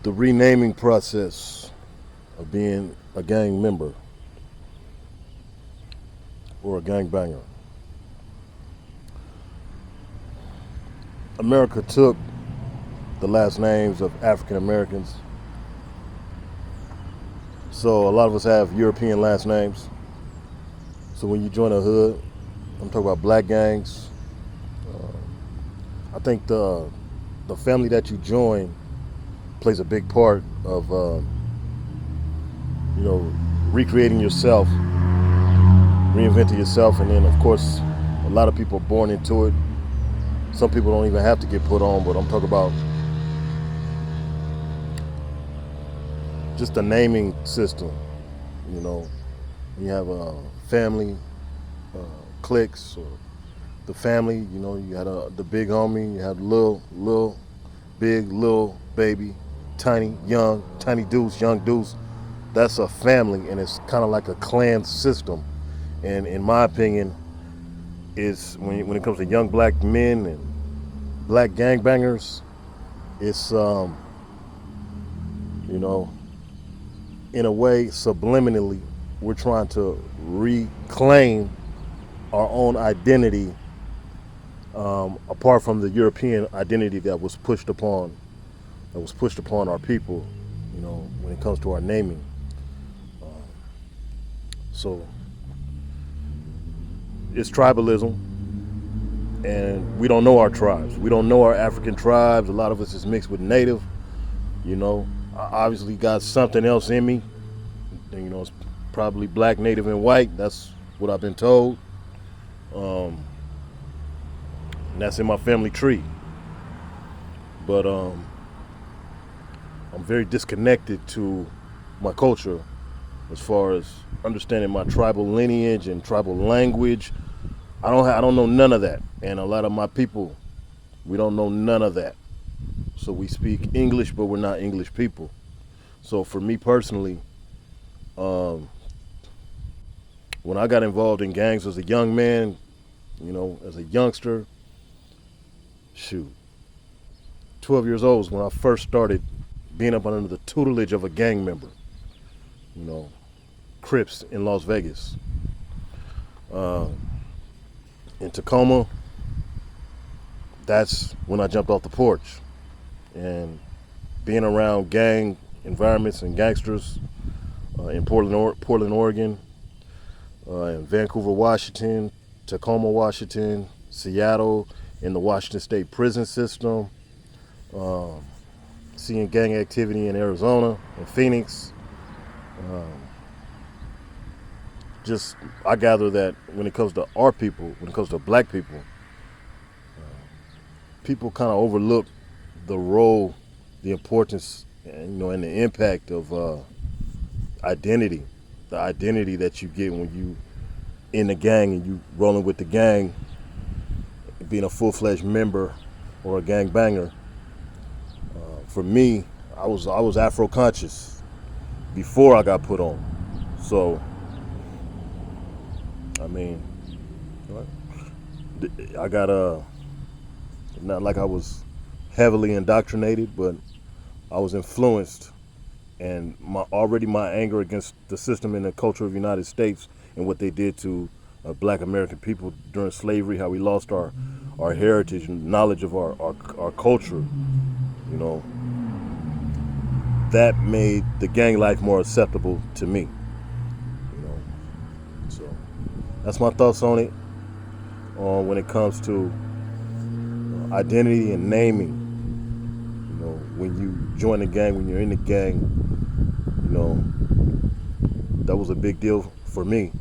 The renaming process of being a gang member or a gangbanger. America took the last names of African Americans, so a lot of us have European last names. So when you join a hood, I'm talking about black gangs. I think the family that you join plays a big part of recreating yourself, reinventing yourself, and then of course a lot of people are born into it. Some people don't even have to get put on, but I'm talking about just the naming system. You know, you have a family, cliques, or the family. You know, you had the big homie, you had little, big, little baby, tiny, young, tiny deuce, young deuce. That's a family, and it's kind of like a clan system. And in my opinion, it's when it comes to young black men and black gangbangers, it's in a way, subliminally, we're trying to reclaim our own identity, apart from the European identity that was pushed upon our people. You know, when it comes to our naming. So it's tribalism, and we don't know our tribes. We don't know our African tribes. A lot of us is mixed with Native. You know, I obviously got something else in me. And, you know, it's probably black, Native, and white. That's what I've been told. And that's in my family tree. But I'm very disconnected to my culture as far as understanding my tribal lineage and tribal language. I don't know none of that. And a lot of my people, we don't know none of that. So we speak English, but we're not English people. So for me personally, when I got involved in gangs as a young man, you know, as a youngster, 12 years old was when I first started being up under the tutelage of a gang member. You know, Crips in Las Vegas. In Tacoma, that's when I jumped off the porch. And being around gang environments and gangsters in Portland, Oregon, in Vancouver, Washington, Tacoma, Washington, Seattle, in the Washington State prison system, seeing gang activity in Arizona and Phoenix. I gather that when it comes to our people, when it comes to black people, people kind of overlook the role, the importance, and the impact of identity. The identity that you get when you in the gang and you rolling with the gang, being a full-fledged member or a gang banger. For me, I was Afro-conscious before I got put on. So, I mean, I got not like I was heavily indoctrinated, but I was influenced, and my anger against the system and the culture of the United States and what they did to black American people during slavery, how we lost our heritage and knowledge of our culture, you know, that made the gang life more acceptable to me. You know, so that's my thoughts on it. When it comes to identity and naming, you know, when you join the gang, when you're in the gang, you know, that was a big deal for me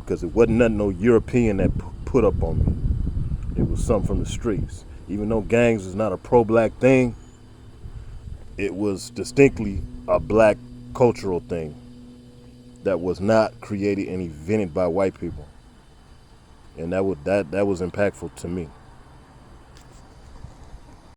because it wasn't nothing no European that put up on me. It was something from the streets. Even though gangs is not a pro-black thing, it was distinctly a black cultural thing that was not created and invented by white people, and that was impactful to me.